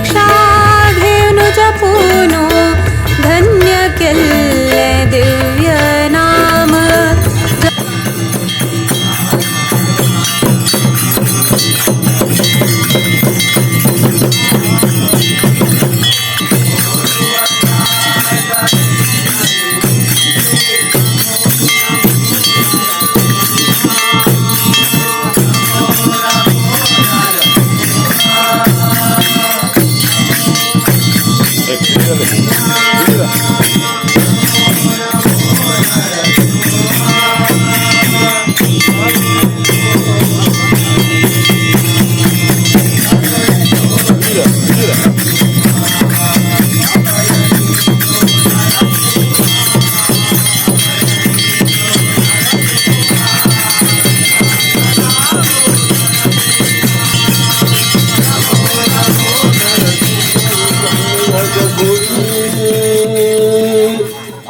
दीक्षाधेनु जपूनो धन्य केल्ले दिव्य नाम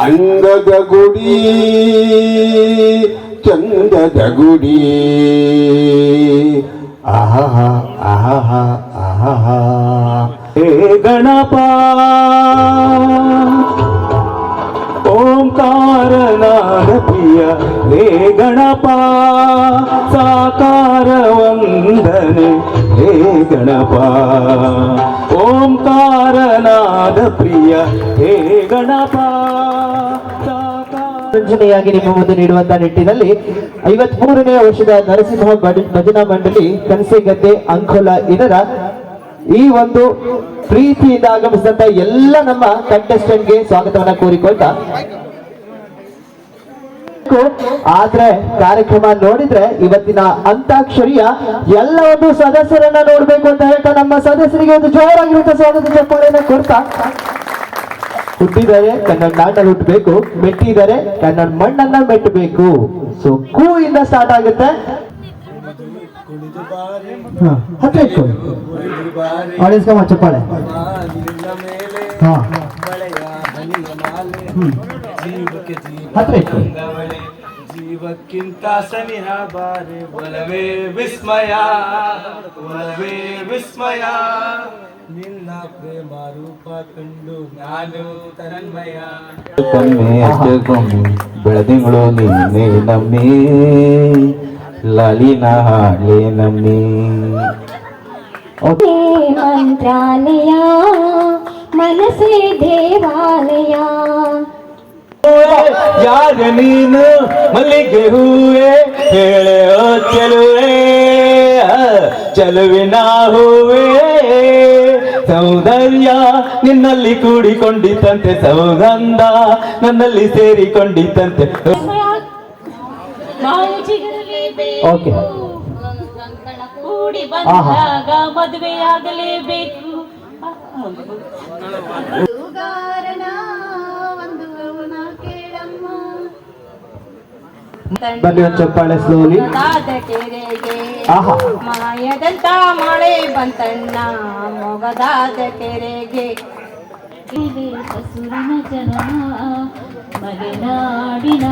ಅಂಗದ ಗುಡಿ ಚಂದದ ಗುಡಿ ಆಹಾ ಆಹಾ ಆಹಾ ಹೇ ಗಣಪ ಓಂಕಾರನಾದ ಪ್ರಿಯ ಹೇ ಗಣಪ ಸಾಕಾರ ವಂದನೆ ಹೇ ಗಣಪ ಓಂಕಾರನಾದ ಪ್ರಿಯ ಹೇ ಗಣಪ ರಂಜನೆಯಾಗಿ ನಿಮ್ಮ ಮುಂದೆ ನೀಡುವಂತಹ ನಿಟ್ಟಿನಲ್ಲಿ 53ನೇ ವರ್ಷದ ನರಸಿಂಹ ಭಜನಾ ಮಂಡಳಿ ಕನಸೆಗದ್ದೆ ಅಂಕೋಲ ಇದರ ಈ ಒಂದು ಪ್ರೀತಿಯಿಂದ ಆಗಮಿಸಿದಂತ ಎಲ್ಲ ನಮ್ಮ ಕಂಟೆಸ್ಟೆಂಟ್ಗೆ ಸ್ವಾಗತವನ್ನ ಕೋರಿಕೊಳ್ತಾ, ಆದ್ರೆ ಕಾರ್ಯಕ್ರಮ ನೋಡಿದ್ರೆ ಇವತ್ತಿನ ಅಂತಾಕ್ಷರಿಯ ಎಲ್ಲ ಒಂದು ಸದಸ್ಯರನ್ನ ನೋಡ್ಬೇಕು ಅಂತ ಹೇಳ್ತಾ ನಮ್ಮ ಸದಸ್ಯರಿಗೆ ಒಂದು ಜೋರಾಗಿರುವಂತ ಸ್ವಾಗತ ಚಪ್ಪಾಳೆಯನ್ನ ಕೊಡ್ತಾ, ಹುಟ್ಟಿದರೆ ಕನ್ನಡ ನಾಡಲ್ಲಿ ಹುಟ್ಟಬೇಕು, ಮೆಟ್ಟಿದರೆ ಕನ್ನಡ ಮಣ್ಣನ್ನ ಮೆಟ್ಟಬೇಕು. ಸೊ ಕೂ ಇಂದ ಸ್ಟಾರ್ಟ್ ಆಗುತ್ತೆ. ಹತ್ರ ಇಟ್ಕೊಳ್ಳಿ, ಆಡಿಯನ್ಸ್ಗೆ ಚಪ್ಪಾಳೆ. ಹತ್ರ ಇಟ್ಕೊಳ್ಳಿ. ಜೀವಕ್ಕಿಂತ ಸನಿಹ ಬಾರೆ ಒಲವೇ ವಿಸ್ಮಯ, ಒಲವೇ ವಿಸ್ಮಯ, ನಿನ್ನ ಪ್ರೇಮ ರೂಪ ಕಂಡು ನಾನು ತನ್ಮಯ. ಬೆಳದಿಂಗಳು ನಿನ್ನೆ ನಮ್ಮಿ ಲಾಲಿನ ಹಾಳೆ ನಮ್ಮಿ. ಮಂತ್ರಾಲಯ ಮನಸೇ ದೇವಾಲಯ. ಯಾರ ನೀನು ಮಲ್ಲಿಗೆ ಹೂವೆ ಹೇಳೆ ಚೆಲುವೆ, ಚೆಲುವಿನ ಹೂವೆ ಸೌಂದರ್ಯ ನಿನ್ನಲ್ಲಿ ಕೂಡಿಕೊಂಡಿತಂತೆ, ಸೌಗಂಧ ನನ್ನಲ್ಲಿ ಸೇರಿಕೊಂಡಿತಂತೆ. ಓಕೆ, ಕೂಡಿ ಬಂದಾಗ ಮದುವೆಯಾಗಲೇಬೇಕು. ಬನ್ನಿ ಒಂದು ಚಪ್ಪಾಳೆ ಸ್ಲೋಲಿ. ಮಾಯದಂತ ಮಳೆ ಬಂತಣ್ಣ ಮೊಗದಾದ ಕೆರೆಗೆ. ಹಸುರನ ಜನ ಮಲೆನಾಡಿನ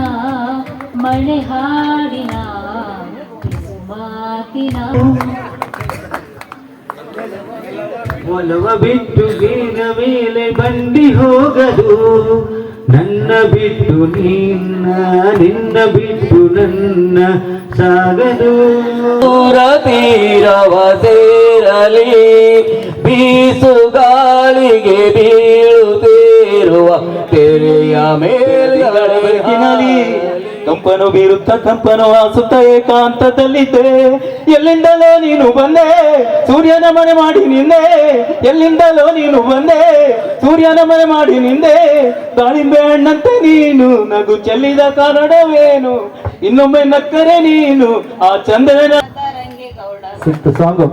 ಮಳೆ ಹಾಡಿನ ಮಾತಿನ ಒಲವ ಬಿಟ್ಟು ನೀನ ಮೇಲೆ ಬಂಡಿ ಹೋಗದು, ನನ್ನ ಬಿಟ್ಟು ನಿನ್ನ ಬಿಟ್ಟು ನನ್ನ ಸಾಗದು. ದೂರ ತೀರವ ಸೇರಲಿ ಬೀಸು ಗಾಳಿಗೆ ಬೀಳುತ್ತಿರುವ ತೆರೆಯ ಮೇಲಿನಲಿ ಕಂಪನು ಬೀರುತ್ತ ಕಂಪನು ಹಾಸುತ್ತ ಏಕಾಂತದಲ್ಲಿದ್ದೆ. ಎಲ್ಲಿಂದಲೋ ನೀನು ಬಂದೆ ಸೂರ್ಯನ ಮನೆ ಮಾಡಿ ನಿಂದೆ, ಎಲ್ಲಿಂದಲೋ ನೀನು ಬಂದೆ ಸೂರ್ಯನ ಮನೆ ಮಾಡಿ ನಿಂದೆ. ದಾಳಿಂಬೆ ಹಣ್ಣಂತೆ ನೀನು ನಗು ಚೆಲ್ಲಿದ ಕಾರಣವೇನು, ಇನ್ನೊಮ್ಮೆ ನಕ್ಕರೆ ನೀನು ಆ ಚಂದ್ರನ ಸಾಂಗ್.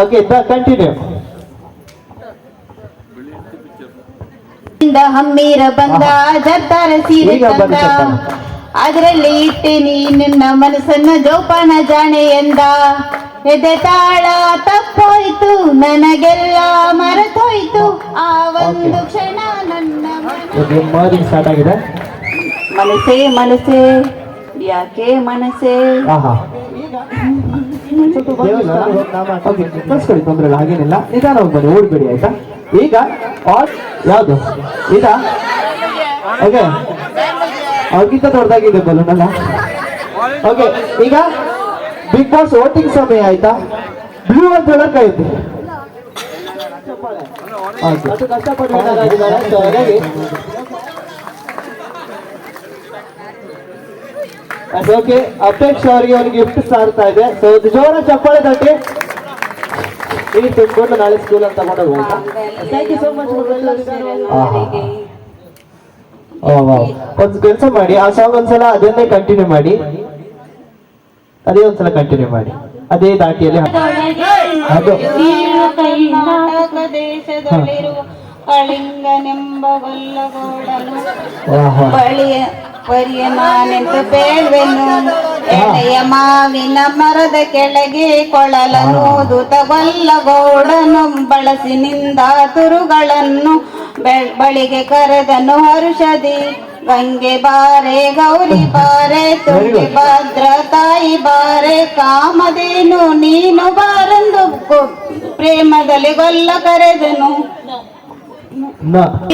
Okay, continue. ಹಮ್ಮೀರ ಬಂದ ಜರ್ತಾರ ಸೀರೆ ತಂದ, ಅದರಲ್ಲಿ ಇಟ್ಟೇನಿ ನಿನ್ನ ಮನಸ್ಸನ್ನ ಜೋಪಾನ ಜಾಣೆ ಎಂದ. ಎದೆ ತಾಳ ತಪ್ಪೋಯ್ತು ನನಗೆಲ್ಲ ಮರೆತೋಯ್ತು ಆ ಒಂದು ಕ್ಷಣ ನನ್ನ ಸ್ಟಾರ್ಟ್ ಆಗಿದೆ. ಮನಸ್ಸೇ ಮನಸ್ಸೇ ಯಾಕೆ ಮನಸ್ಸೇ ಓಕೆ ಕಳ್ಸ್ಕೊಡಿ, ತೊಂದ್ರೆ ಇಲ್ಲ, ಹಾಗೇನಿಲ್ಲ, ನಿಧಾನವಾಗಿ ಬನ್ನಿ, ಓಡ್ಬೇಡಿ ಆಯ್ತಾ. ಈಗ ಯಾವುದು ಇದಾ? ಓಕೆ, ಅವ್ರಿಗಿಂತ ದೊಡ್ಡದಾಗಿದೆ ಬಲೂನ್ ಅಲ್ಲ. ಓಕೆ, ಈಗ ಬಿಗ್ ಬಾಸ್ ವೋಟಿಂಗ್ ಸಮಯ ಆಯ್ತಾ. ಬ್ಲೂ ಅಂತ ಹೇಳಕ್ ಆಯ್ತು. ಓಕೆ, ಅಪೇಕ್ಷ ಅವರಿಗೆ ಒಂದು ಗಿಫ್ಟ್ ಸಾರ್ತಾ ಇದೆ. ಸೊ ಜೋರ ಚಪ್ಪಾಳೆ ತಟ್ಟಿ. ಇಲ್ಲಿ ತುಂಬಿಕೊಂಡು ನಾಳೆ ಸ್ಕೂಲ್ ಅಂತ ತಗೊಂಡೋಗಿ ಆಯ್ತಾ. Thank you so much. ಒಂದು ಕೆಲಸ ಮಾಡಿ, ಆ ಸಾಂಗ್ ಒಂದ್ಸಲ ಅದನ್ನೇ ಕಂಟಿನ್ಯೂ ಮಾಡಿ, ಅದೇ ಒಂದ್ಸಲ ಕಂಟಿನ್ಯೂ ಮಾಡಿ, ಅದೇ ದಾಟಿಯಲ್ಲಿ ಅದು ಕರ್ನಾಟಕ ದೇಶದಲ್ಲಿರುವ ಕಳಿಂಗನೆಂಬ ಗೊಲ್ಲಗೋಡನು ಪರಿಯ ನಾನೆಂದು ಬೇಳ್ವೆನು. ಎಳೆಯ ಮಾವಿನ ಮರದ ಕೆಳಗೆ ಕೊಳಲನು ದುತ ಗೊಲ್ಲಗೋಡನು ಬಳಸಿನಿಂದ ತುರುಗಳನ್ನು ಬಳಿಗೆ ಕರೆದನು ಹರುಷದಿ. ಗಂಗೆ ಬಾರೆ ಗೌರಿ ಬಾರೆ ತುಂಗೆ ಭದ್ರ ತಾಯಿ ಬಾರೆ ಕಾಮದೇನು ನೀನು ಬಾರೆಂದು ಪ್ರೇಮದಲ್ಲಿ ಗೊಲ್ಲ ಕರೆದನು.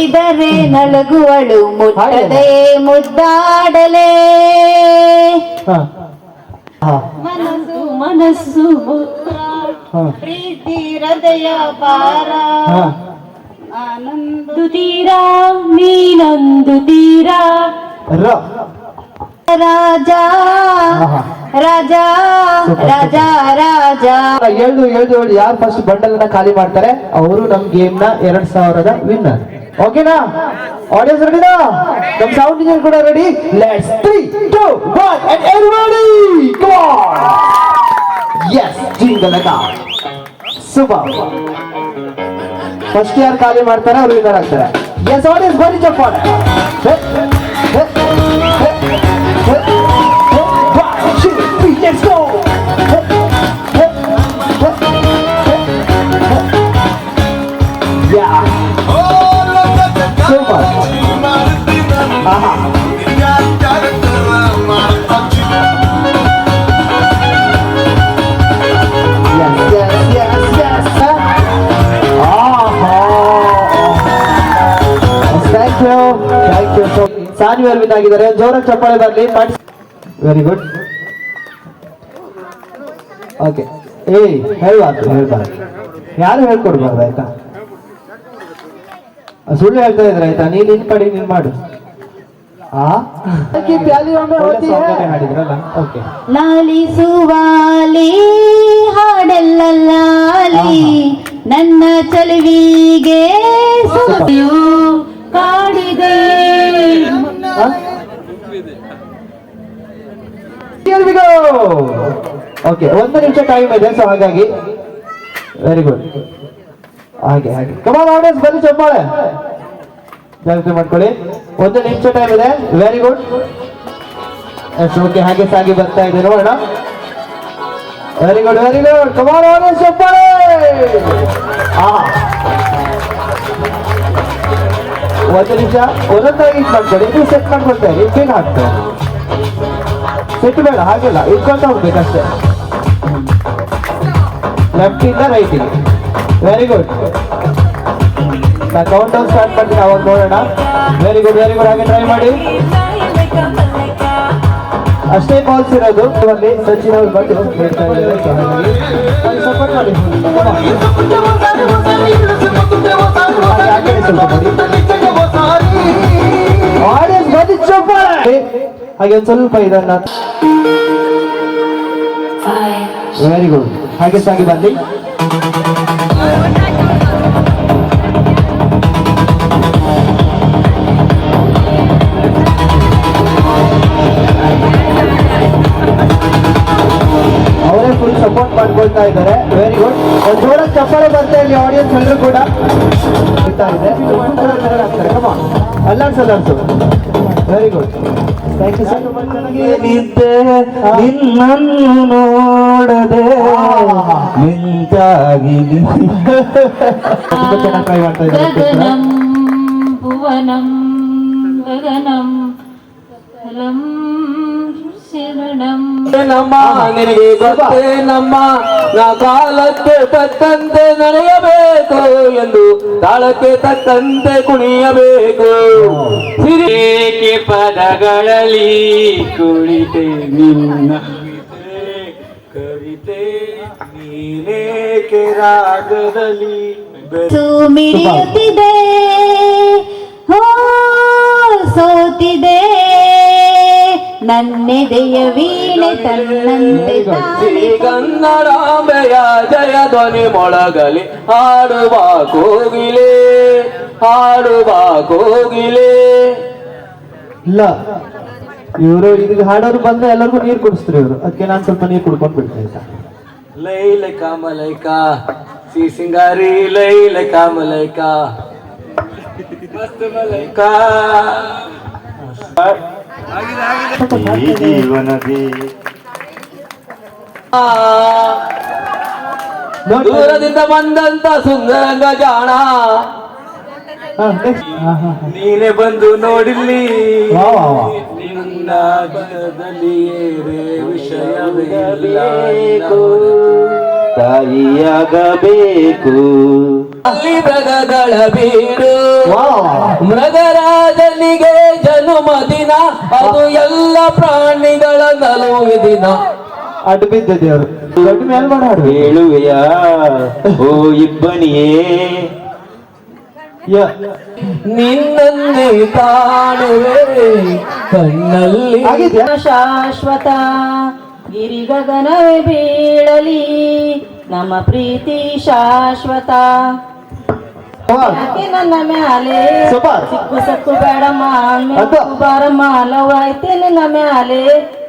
ಇದರೇ ನಲಗುವಳು ಮುಟ್ಟದೆ ಮುದ್ದಾಡಲೇ ಮನಸ್ಸು ಮನಸ್ಸು ಪ್ರೀತಿ ಹೃದಯ ಪಾರ ಆನಂದ ತೀರಾ ನೀನೊಂದು ತೀರಾ ರಾಜ ರಾಜ ರಾಜ ರಾಜ. ಹೇಳ್ದು ಯಾರು ಫಸ್ಟ್ ಬಂಡಲ್ ಅನ್ನ ಖಾಲಿ ಮಾಡ್ತಾರೆ ಅವರು ನಮ್ ಗೇಮ್ ನ 2000 ವಿನ್ನರ್. ಓಕೆನಾ ಆಡಿಯನ್ಸ್ ರೆಡಿನಾ? ನಮ್ ಸೌಂಡ್ ಇಂಜಿನಿಯರ್ ಕೂಡ ready. Let's 3 2 1 and everybody come on. yes ಜಿಂಗಲಕ ಸೂಪರ್. ಫಸ್ಟ್ ಯಾರು ಖಾಲಿ ಮಾಡ್ತಾರೆ ಅವರು ವಿನ್ನರ್ ಆಗ್ತಾರೆ. ಎಸ್ ಆಡಿಯನ್ಸ್ ಬನ್ನಿ ಚಪ್ಪಾಳೆ. Let's go! Yeah! Super! Aha! Yes! Thank you so much. ಸಾನ್ವಿಯರ್ ವಿನ್ ಆಗಿದ್ದಾರೆ. ಜೋರಾಗಿ ಚಪ್ಪಾಳೆ ಬರಲಿ. Very good. ಓಕೆ, ಹೇಳ್ಬಾರ್ದು ಯಾರು ಹೇಳ್ಕೊಡ್ಬಾರ್ದು ಆಯ್ತಾ. ಸುಳ್ಳು ಹೇಳ್ತಾ ಇದ್ರೆ ಆಯ್ತಾ. ನೀನ್ ನಿನ್ ಕಡೆ ನೀನ್ ಮಾಡು. ಹಾಡಿದ್ರಲ್ಲ. ಓಕೆ, ಲಾಲಿಸುವಾಲಿ ಹಾಡೆಲ್ಲ ಲಾಲಿ ನನ್ನ ಚಲುವಿಗೆ ಕಾಡಿದೆ. ಓಕೆ, 1 ನಿಮಿಷ ಟೈಮ್ ಇದೆ, ಸೊ ಹಾಗಾಗಿ ವೆರಿ ಗುಡ್. ಹಾಗೆ ಕಮಾನ್ ಆಡಿಯನ್ಸ್ ಬನ್ನಿ ಚಪ್ಪಾಳೆ ಜಾಗ್ರತೆ ಮಾಡ್ಕೊಳ್ಳಿ. 1 ನಿಮಿಷ ಟೈಮ್ ಇದೆ. Very good. ಎಸ್ ಓಕೆ, ಹಾಗೆ ಸಾಗಿ ಬರ್ತಾ ಇದೆ ನೋಡೋಣ. ವೆರಿ ಗುಡ್ ಕಮಾನ್ ಆಡಿಯನ್ಸ್ ಚಪ್ಪಾಳೆ. 1 ನಿಮಿಷ ಒಂದೊಂದಾಗಿ ಇದು ಮಾಡ್ಕೊಳ್ಳಿ. ನೀವು ಸೆಟ್ ಮಾಡ್ಕೊಳ್ತಾ ಇರಿ. ಬೇಗ ಹಾಕ್ತಾರೆ ಸೆಟ್ ಬೇಡ, ಹಾಗೆಲ್ಲ ಇಟ್ಕೊಂತ ಹೋಗ್ಬೇಕಷ್ಟೇ. ಲೆಫ್ಟ್ ಇಂದ ರೈಟಿಗೆ. Very good. ನಾ ಕೌಂಟ್ ಡೌನ್ ಸ್ಟಾರ್ಟ್ ಮಾಡ್ತೀನಿ, ಅವಾಗ ನೋಡೋಣ. ವೆರಿ ಗುಡ್ ಹಾಗೆ ಟ್ರೈ ಮಾಡಿ. ಅಷ್ಟೇ ಬಾಲ್ಸ್ ಇರೋದು. ಸಚಿನ್ ಅವ್ರು ಬಂದು ಸಪೋರ್ಟ್ ಮಾಡಿ. ಆಡಿಯನ್ಸ್ ಬಂದು ಚಪ್ಪಾಳೆ. ಹಾಗೆ ಒಂದು ಸ್ವಲ್ಪ ಇದನ್ನ. Very good. ಹಾಗೆ ಸಾಗಿ ಬನ್ನಿ. ಅವರೇ ಫುಲ್ ಸಪೋರ್ಟ್ ಮಾಡ್ಕೊಳ್ತಾ ಇದ್ದಾರೆ. Very good. ಒಂದು ಜೋರಾಗಿ ಚಪ್ಪಾಳೆ ಬರ್ತಾ ಇಲ್ಲಿ ಆಡಿಯನ್ಸ್ ಎಲ್ಲರೂ ಕೂಡ ಬರ್ತಾ ಇದೆ. ಅಲ್ಲಾಡ್ಸು. Very good. Thank you sir. ನಿನ್ನನ್ನು ನೋಡದೆ ನಿಂತಾಗಿ ಚೆನ್ನಾಗಿ ಟ್ರೈ ಮಾಡ್ತಾ ಇದ್ದಾರೆ. ಗಗನಂ ಭುವನಂ ಗಗನಂ ಫಲಂ ಶಿರಣ ಶರಣಂ. ನಮ್ಮ ನಿನಗೆ ಗೊತ್ತೇ ನಮ್ಮ ನಾ ಕಾಲಕ್ಕೆ ತಕ್ಕಂತೆ ನಡೆಯಬೇಕು ಎಂದು ತಾಳಕ್ಕೆ ತಕ್ಕಂತೆ ಕುಣಿಯಬೇಕು. ಸಿರಿಕೆ ಪದಗಳಲ್ಲಿ ಕುಳಿತೆ ನಿನ್ನ ಕವಿತೆ ನೀನೇಕೆ ರಾಗದಲ್ಲಿ ಮಿಡಿಯುತ್ತಿದೆ ಹೋ ಸೋತಿದೆ ನನ್ನೆದೆಯ ವೀಣೆ ತನ್ನಂತೆ ತಾನೆ. ಕನ್ನಡಾಂಬೆಯ ಜಯ ಧ್ವನಿ ಮೊಳಗಲಿ ಹಾಡುವ ಕೋಗಿಲೆ ಹಾಡುವ ಕೋಗಿಲೆ. ಇಲ್ಲ ಇವರು ಇದಕ್ಕೆ ಹಾಡೋರು ಬಂದ್ರೆ ಎಲ್ಲರಿಗೂ ನೀರು ಕುಡಿಸ್ತಾರೆ ಇವರು, ಅದಕ್ಕೆ ನಾನು ಸ್ವಲ್ಪ ನೀರು ಕುಡ್ಕೊಂಡು ಬಿಡ್ತೀನಿ ಆಯ್ತಾ. ಲೈಲಕ ಮಲೈಕ ಸಿ ಸಿಂಗಾರಿ ಲೈಲಕ ಮಲೈಕ ಮಸ್ತ್ ಮಲೈಕ. ಈ ಜೀವನದಿ ದೂರದಿಂದ ಬಂದಂತ ಸುಂದರಂಗ ಜಾಣ ಹಾ, next. ಹಾ, ಹಾ, ಹಾ. ನೀನೆ ಬಂದು ನೋಡಿಲ್ಲಿ ವಾ, ವಾ, ವಾ. ನಿನ್ನ ಗಿಡದಲ್ಲಿ ಏರೆ ವಿಷಯವಿಲ್ಲ. ತಾಯಿಯಾಗಬೇಕು ಅಲ್ಲಿ ಮೃಗಗಳ ಬೀಡು ವಾ, ವಾ, ವಾ. ಮೃಗರಾಜನಿಗೆ ಜನ್ಮದಿನ ಅದು ಎಲ್ಲ ಪ್ರಾಣಿಗಳ ನಲುವು ದಿನ. ಅಡ್ಡ ಬಿದ್ದ ದೇವರು ದೊಡ್ಡ ಮೇಲ್ ಮಾಡಿ ಹಾಡು ಹೇಳುವೆಯ ಓ ಇಬ್ಬನಿಯೇ ನಿನ್ನನ್ನೇ ಕಾಣುವೆ ಕಣ್ಣಲ್ಲಿ. ಆಗಿದ್ಯಾ? ಶಾಶ್ವತ ಗಿರಿಗಗನವೇ ಬೀಳಲಿ ನಮ್ಮ ಪ್ರೀತಿ ಶಾಶ್ವತ. ಯಾಕೆ ನನ್ನ ಮ್ಯಾಲೆ ಸೂಪರ್. ಸಿಕ್ಕು ಸಕ್ಕು ಬೇಡಮ್ಮ ಅದು. ಬಾರಮ್ಮ ಲವ್ ಐತೆ ನನ್ನ ಮ್ಯಾಲೆ.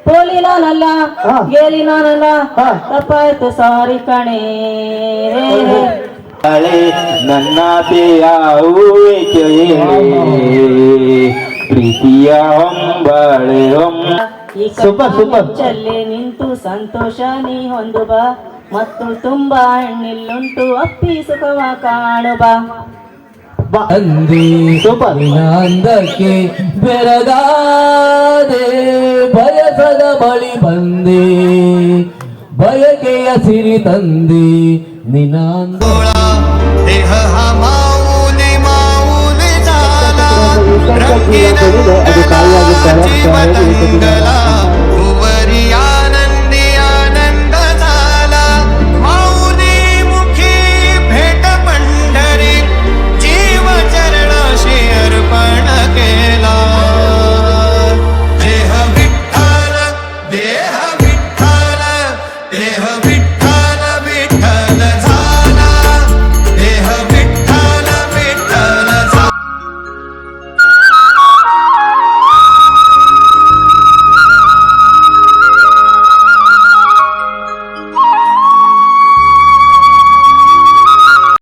ಪೋಲಿ ನಾನಲ್ಲ ಹಾ. ಗೇಲಿ ನಾನಲ್ಲ ಹಾ. ತಪ್ಪಾಯ್ತು ಸಾರಿ ಕಣೇ. ನನ್ನ ಯಾವೇ ಪ್ರೀತಿಯ ಹೊಂಬಾಳೆ ಈ ಸೂಪರ್, ಸೂಪರ್. ಚಲ್ಲೆ ನಿಂತು ಸಂತೋಷ ನೀ ಹೊಂದು ಬಾ ಮತ್ತು ತುಂಬಾ ಹಣ್ಣಿಲ್ಲುಂಟು ಅಪ್ಪಿ ಸುಖವ ಕಾಣು ಬಾ. ಅಂದಿ ಸೂಪರ್. ಅಂದಕ್ಕೆ ಬೆರಗಾದೆ ಬಯಸದ ಬಳಿ ಬಂದೆ ಬಯಕೆಯ ಸಿರಿ ತಂದೆ ನಿನಾಂದ. देह हा माऊली माऊली झाला ಅದು ಕಾಯಿಯಾಗಿ जीवनंगला